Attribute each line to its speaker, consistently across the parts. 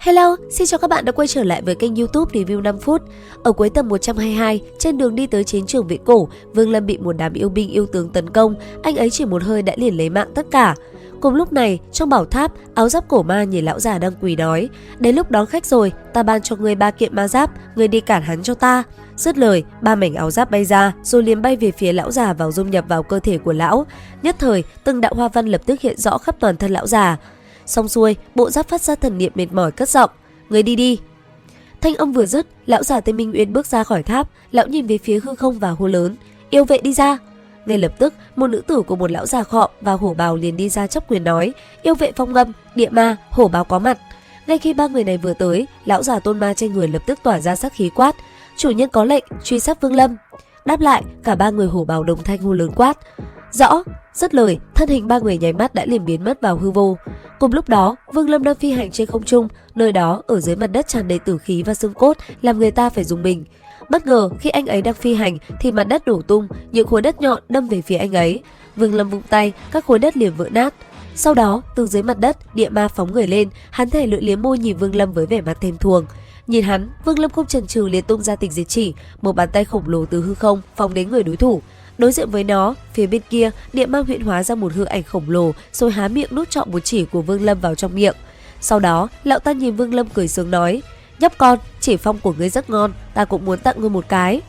Speaker 1: Hello, xin chào các bạn đã quay trở lại với kênh YouTube Review 5 phút. Ở cuối tập 122, trên đường đi tới chiến trường Viễn Cổ, Vương Lâm bị một đám yêu binh yêu tướng tấn công, anh ấy chỉ một hơi đã liền lấy mạng tất cả. Cùng lúc này, trong bảo tháp, áo giáp cổ ma nhìn lão già đang quỳ nói: "Đến lúc đón khách rồi, ta ban cho ngươi 3 kiện ma giáp, ngươi đi cản hắn cho ta." Dứt lời, 3 mảnh áo giáp bay ra, rồi liền bay về phía lão già vào dung nhập vào cơ thể của lão. Nhất thời, từng đạo hoa văn lập tức hiện rõ khắp toàn thân lão già. Xong xuôi, bộ giáp phát ra thần niệm mệt mỏi cất giọng: "Người đi đi." Thanh âm vừa dứt, lão già tên Minh Uyên bước ra khỏi tháp, lão nhìn về phía hư không và hô lớn: "Yêu vệ đi ra!" Ngay lập tức, một nữ tử của một lão già khọ và hổ bào liền đi ra chắp quyền nói: "Yêu vệ Phong Ngâm, địa ma, hổ bào có mặt." Ngay khi ba người này vừa tới, lão già tôn ma trên người lập tức tỏa ra sát khí quát: "Chủ nhân có lệnh, truy sát Vương Lâm." Đáp lại, cả ba người hổ bào đồng thanh hô lớn quát: "Rõ!" Dứt lời, thân hình ba người nháy mắt đã liền biến mất vào hư vô. Cùng lúc đó, Vương Lâm đang phi hành trên không trung, nơi đó ở dưới mặt đất tràn đầy tử khí và xương cốt, làm người ta phải rùng mình. Bất ngờ khi anh ấy đang phi hành thì mặt đất đổ tung, những khối đất nhọn đâm về phía anh ấy. Vương Lâm vung tay, các khối đất liền vỡ nát. Sau đó, từ dưới mặt đất, địa ma phóng người lên, hắn thè lưỡi liếm môi nhìn Vương Lâm với vẻ mặt thèm thuồng. Nhìn hắn, Vương Lâm không chần chừ liền tung ra tịch diệt chỉ, một bàn tay khổng lồ từ hư không phóng đến người đối thủ. Đối diện với nó, phía bên kia, địa ma huyễn hóa ra một hư ảnh khổng lồ, rồi há miệng nuốt trọn một chỉ của Vương Lâm vào trong miệng. Sau đó, lão ta nhìn Vương Lâm cười sướng nói: "Nhóc con, chỉ phong của ngươi rất ngon, ta cũng muốn tặng ngươi một cái."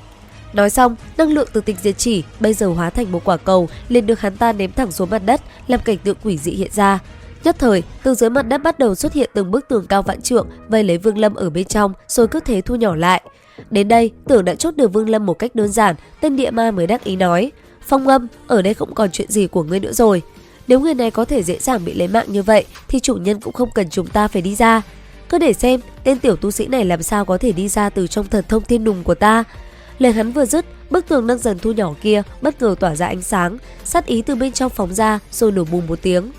Speaker 1: Nói xong, năng lượng từ tịch diệt chỉ bây giờ hóa thành một quả cầu, liền được hắn ta ném thẳng xuống mặt đất, làm cảnh tượng quỷ dị hiện ra. Nhất thời, từ dưới mặt đất bắt đầu xuất hiện từng bức tường cao vạn trượng, vây lấy Vương Lâm ở bên trong, rồi cứ thế thu nhỏ lại. Đến đây, tưởng đã chốt được Vương Lâm một cách đơn giản, tên địa ma mới đắc ý nói: "Phong Ngâm, ở đây không còn chuyện gì của ngươi nữa rồi. Nếu người này có thể dễ dàng bị lấy mạng như vậy, thì chủ nhân cũng không cần chúng ta phải đi ra. Cứ để xem, tên tiểu tu sĩ này làm sao có thể đi ra từ trong thần thông thiên nùng của ta." Lời hắn vừa dứt, bức tường đang dần thu nhỏ kia bất ngờ tỏa ra ánh sáng, sát ý từ bên trong phóng ra, rồi nổ bùm một tiếng.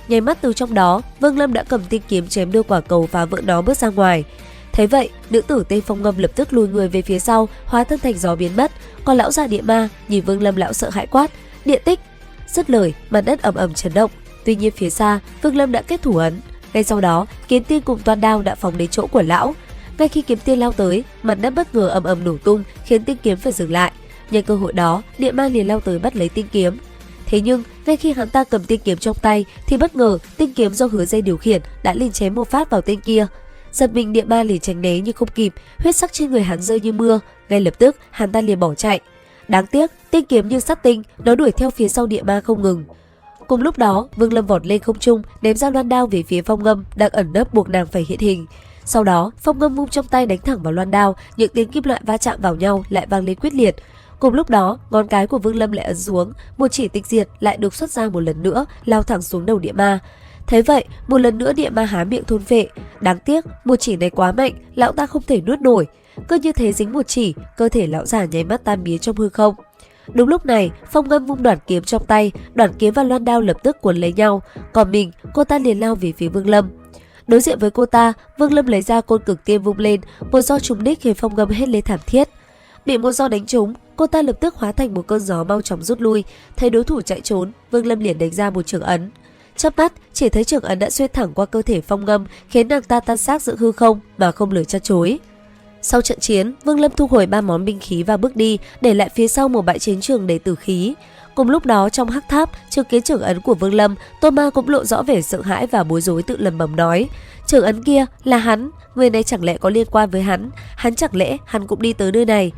Speaker 1: Nháy mắt từ trong đó, Vương Lâm đã cầm tiên kiếm chém đôi quả cầu phá vỡ nó bước ra ngoài. Thấy vậy, nữ tử tên Phong Ngâm lập tức lùi người về phía sau, hóa thân thành gió biến mất. Còn lão già địa ma nhìn Vương Lâm, lão sợ hãi quát: "Địa tích!" Dứt lời, mặt đất ầm ầm chấn động. Tuy nhiên phía xa, Vương Lâm đã kết thủ ấn. Ngay sau đó, kiếm tiên cùng toan đao đã phóng đến chỗ của lão. Ngay khi kiếm tiên lao tới, mặt đất bất ngờ ầm ầm nổ tung, khiến tiên kiếm phải dừng lại. Nhân cơ hội đó, địa ma liền lao tới bắt lấy tiên kiếm. Thế nhưng, ngay khi hắn ta cầm tiên kiếm trong tay, thì bất ngờ tiên kiếm do Hứa Dây điều khiển đã liền chém một phát vào tên kia. Giật mình, địa ma liền tránh né nhưng không kịp, huyết sắc trên người hắn rơi như mưa. Ngay lập tức, hắn ta liền bỏ chạy. Đáng tiếc, tiên kiếm như sắt tinh, nó đuổi theo phía sau địa ma không ngừng. Cùng lúc đó, Vương Lâm vọt lên không trung, ném ra loan đao về phía Phong Ngâm đang ẩn nấp buộc nàng phải hiện hình. Sau đó, Phong Ngâm vung trong tay đánh thẳng vào loan đao, những tiếng kim loại va chạm vào nhau lại vang lên quyết liệt. Cùng lúc đó, ngón cái của Vương Lâm lại ấn xuống, một chỉ tịch diệt lại được xuất ra một lần nữa, lao thẳng xuống đầu địa ma. Thế vậy, một lần nữa địa ma há miệng thôn phệ. Đáng tiếc, một chỉ này quá mạnh, lão ta không thể nuốt nổi. Cứ như thế dính một chỉ, cơ thể lão già nháy mắt tan biến trong hư không. Đúng lúc này, Phong Ngâm vung đoản kiếm trong tay, đoản kiếm và loan đao lập tức cuốn lấy nhau. Còn mình, cô ta liền lao về phía Vương Lâm. Đối diện với cô ta, Vương Lâm lấy ra côn cực tiên vung lên, một gió trúng đích khiến Phong Ngâm hét lên thảm thiết. Bị một gió đánh trúng, cô ta lập tức hóa thành một cơn gió mau chóng rút lui. Thấy đối thủ chạy trốn, Vương Lâm liền đánh ra một chưởng ấn. Chớp mắt, chỉ thấy chưởng ấn đã xuyên thẳng qua cơ thể Phong Ngâm, khiến nàng ta tan xác giữa hư không mà không lời trăn chối. Sau trận chiến, Vương Lâm thu hồi 3 món binh khí và bước đi, để lại phía sau một bãi chiến trường đầy tử khí. Cùng lúc đó, trong hắc tháp, chứng kiến chưởng ấn của Vương Lâm, Tô Ma cũng lộ rõ vẻ sợ hãi và bối rối, tự lẩm bẩm nói: "Chưởng ấn kia là hắn, người này chẳng lẽ có liên quan với hắn chẳng lẽ hắn cũng đi tới nơi này?"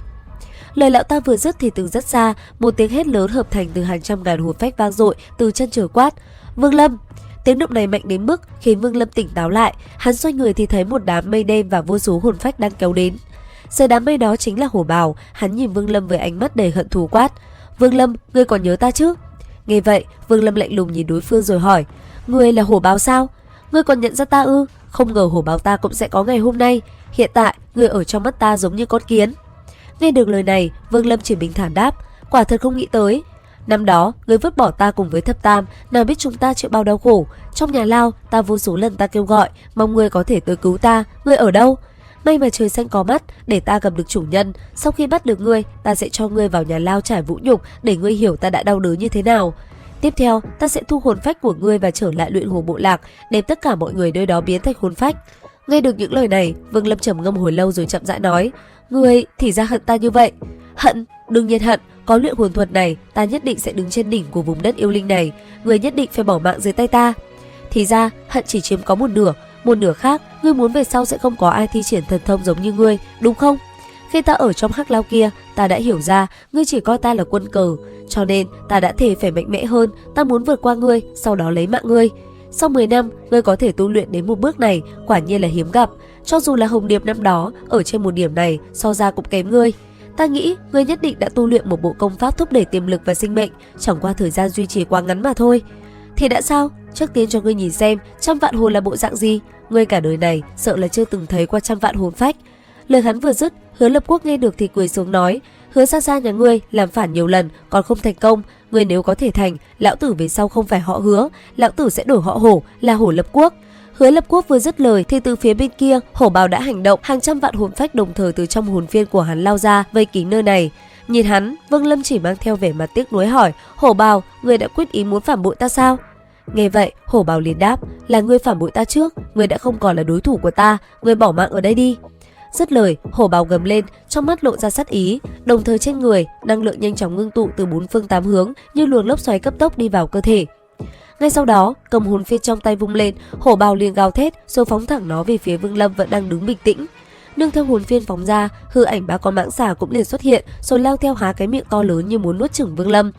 Speaker 1: Lời lão ta vừa dứt thì từ rất xa, một tiếng hét lớn hợp thành từ hàng trăm ngàn hồn phách vang dội từ chân trời quát: "Vương Lâm!" Tiếng động này mạnh đến mức khiến Vương Lâm tỉnh táo lại. Hắn xoay người thì thấy một đám mây đen và vô số hồn phách đang kéo đến. Dưới đám mây đó chính là hổ bào. Hắn nhìn Vương Lâm với ánh mắt đầy hận thù quát: "Vương Lâm, ngươi còn nhớ ta chứ?" Nghe vậy, Vương Lâm lạnh lùng nhìn đối phương rồi hỏi: "Ngươi là hổ bào sao? Ngươi còn nhận ra ta ư? Không ngờ hổ bào ta cũng sẽ có ngày hôm nay. Hiện tại, ngươi ở trong mắt ta giống như con kiến." Nghe được lời này, Vương Lâm chỉ bình thản đáp: "Quả thật không nghĩ tới. Năm đó, ngươi vứt bỏ ta cùng với Thập Tam, nào biết chúng ta chịu bao đau khổ. Trong nhà lao, ta vô số lần ta kêu gọi, mong ngươi có thể tới cứu ta. Ngươi ở đâu? May mà trời xanh có mắt, để ta gặp được chủ nhân. Sau khi bắt được ngươi, ta sẽ cho ngươi vào nhà lao trải vũ nhục, để ngươi hiểu ta đã đau đớn như thế nào. Tiếp theo, ta sẽ thu hồn phách của ngươi và trở lại luyện hồ bộ lạc, đem tất cả mọi người nơi đó biến thành hồn phách." Nghe được những lời này, Vương Lâm trầm ngâm hồi lâu rồi chậm rãi nói, ngươi thì ra hận ta như vậy. Hận, đương nhiên hận, có luyện hồn thuật này, ta nhất định sẽ đứng trên đỉnh của vùng đất yêu linh này, ngươi nhất định phải bỏ mạng dưới tay ta. Thì ra, hận chỉ chiếm có một nửa khác, ngươi muốn về sau sẽ không có ai thi triển thần thông giống như ngươi, đúng không? Khi ta ở trong hắc lao kia, ta đã hiểu ra ngươi chỉ coi ta là quân cờ, cho nên ta đã thề phải mạnh mẽ hơn, ta muốn vượt qua ngươi, sau đó lấy mạng ngươi. Sau 10 năm, ngươi có thể tu luyện đến một bước này, quả nhiên là hiếm gặp. Cho dù là Hồng Điệp năm đó, ở trên một điểm này, so ra cũng kém ngươi. Ta nghĩ ngươi nhất định đã tu luyện một bộ công pháp thúc đẩy tiềm lực và sinh mệnh, chẳng qua thời gian duy trì quá ngắn mà thôi. Thì đã sao? Trước tiên cho ngươi nhìn xem trăm vạn hồn là bộ dạng gì. Ngươi cả đời này sợ là chưa từng thấy qua trăm vạn hồn phách. Lời hắn vừa dứt, Hứa Lập Quốc nghe được thì cười xuống nói, Hứa Xa Xa nhà ngươi làm phản nhiều lần còn không thành công, ngươi nếu có thể thành, lão tử về sau không phải họ Hứa, lão tử sẽ đổi họ Hổ, là Hổ Lập Quốc. Hứa Lập Quốc vừa dứt lời thì từ phía bên kia, Hổ Bào đã hành động, hàng trăm vạn hồn phách đồng thời từ trong hồn phiên của hắn lao ra vây kín nơi này. Nhìn hắn, Vương Lâm chỉ mang theo vẻ mặt tiếc nuối hỏi, Hổ Bào, ngươi đã quyết ý muốn phản bội ta sao? Nghe vậy, Hổ Bào liền đáp, là ngươi phản bội ta trước, ngươi đã không còn là đối thủ của ta, ngươi bỏ mạng ở đây đi. Dứt lời, Hổ Bào gầm lên, trong mắt lộ ra sát ý, đồng thời trên người, năng lượng nhanh chóng ngưng tụ từ bốn phương tám hướng như luồng lốc xoáy cấp tốc đi vào cơ thể. Ngay sau đó, cầm hồn phiên trong tay vung lên, Hổ Bào liền gào thét, rồi phóng thẳng nó về phía Vương Lâm vẫn đang đứng bình tĩnh. Nương theo hồn phiên phóng ra, hư ảnh ba con mãng xà cũng liền xuất hiện, rồi lao theo há cái miệng to lớn như muốn nuốt chửng Vương Lâm.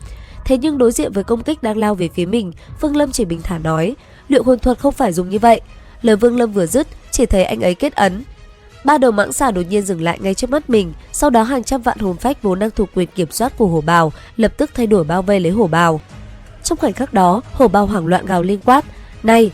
Speaker 1: Thế nhưng đối diện với công kích đang lao về phía mình, Vương Lâm chỉ bình thản nói, luyện hồn thuật không phải dùng như vậy. Lời Vương Lâm vừa dứt, chỉ thấy anh ấy kết ấn. Ba đầu mãng xà đột nhiên dừng lại ngay trước mắt mình, sau đó hàng trăm vạn hồn phách vốn đang thuộc quyền kiểm soát của Hổ Bào lập tức thay đổi bao vây lấy Hổ Bào. Trong khoảnh khắc đó, Hổ Bào hoảng loạn gào lên quát, này,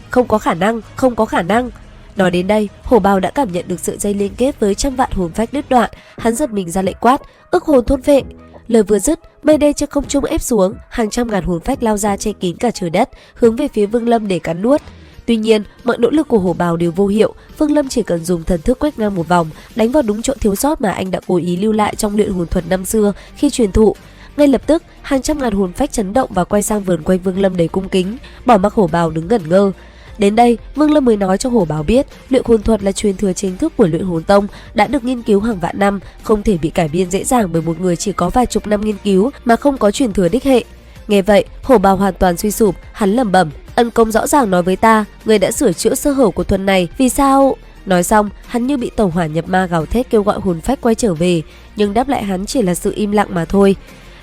Speaker 1: không có khả năng. Nói đến đây, Hổ Bào đã cảm nhận được sự dây liên kết với trăm vạn hồn phách đứt đoạn, hắn giật mình ra lệnh quát, ức hồn thôn vệ. Lời vừa dứt, mây đen trên không trung ép xuống, hàng trăm ngàn hồn phách lao ra che kín cả trời đất, hướng về phía Vương Lâm để cắn nuốt. Tuy nhiên, mọi nỗ lực của Hổ Bào đều vô hiệu, Vương Lâm chỉ cần dùng thần thức quét ngang một vòng, đánh vào đúng chỗ thiếu sót mà anh đã cố ý lưu lại trong luyện hồn thuật năm xưa khi truyền thụ. Ngay lập tức, hàng trăm ngàn hồn phách chấn động và quay sang vờn quanh Vương Lâm đầy cung kính, bỏ mặc Hổ Bào đứng ngẩn ngơ. Đến đây, Vương Lâm mới nói cho Hổ Bào biết, luyện hồn thuật là truyền thừa chính thức của luyện hồn tông, đã được nghiên cứu hàng vạn năm, không thể bị cải biên dễ dàng bởi một người chỉ có vài chục năm nghiên cứu mà không có truyền thừa đích hệ. Nghe vậy, Hổ Bào hoàn toàn suy sụp, hắn lẩm bẩm, ân công rõ ràng nói với ta, người đã sửa chữa sơ hở của thuật này, vì sao? Nói xong, hắn như bị tẩu hỏa nhập ma gào thét kêu gọi hồn phách quay trở về, nhưng đáp lại hắn chỉ là sự im lặng mà thôi.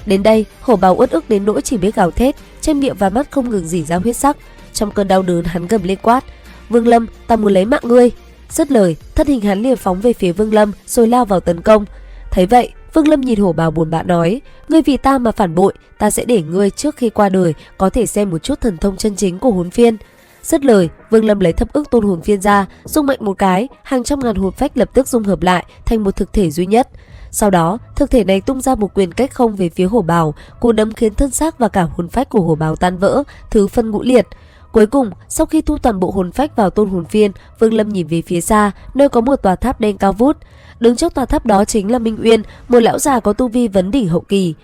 Speaker 1: Đến đây, Hổ Bào uất ức đến nỗi chỉ biết gào thét, trên miệng và mắt không ngừng rỉ ra huyết sắc. Trong cơn đau đớn, hắn gầm lên quát, Vương Lâm, ta muốn lấy mạng ngươi. Dứt lời, thân hình hắn liền phóng về phía Vương Lâm, rồi lao vào tấn công. Thấy vậy, Vương Lâm nhìn Hổ Bào buồn bã nói, ngươi vì ta mà phản bội, ta sẽ để ngươi trước khi qua đời có thể xem một chút thần thông chân chính của hồn phiên. Dứt lời, Vương Lâm lấy thập ức tôn hồn phiên ra, rung mạnh một cái, hàng trăm ngàn hồn phách lập tức dung hợp lại thành một thực thể duy nhất. Sau đó, thực thể này tung ra một quyền cách không về phía Hổ Bào, cú đấm khiến thân xác và cả hồn phách của Hổ Bào tan vỡ, thứ phân ngũ liệt. Cuối cùng, sau khi thu toàn bộ hồn phách vào tôn hồn phiên, Vương Lâm nhìn về phía xa, nơi có một tòa tháp đen cao vút. Đứng trước tòa tháp đó chính là Minh Uyên, một lão già có tu vi vấn đỉnh hậu kỳ.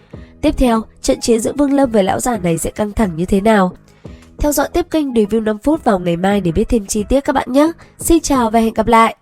Speaker 1: Tiếp theo, trận chiến giữa Vương Lâm với lão già này sẽ căng thẳng như thế nào? Theo dõi tiếp kênh Review 5 phút vào ngày mai để biết thêm chi tiết các bạn nhé. Xin chào và hẹn gặp lại!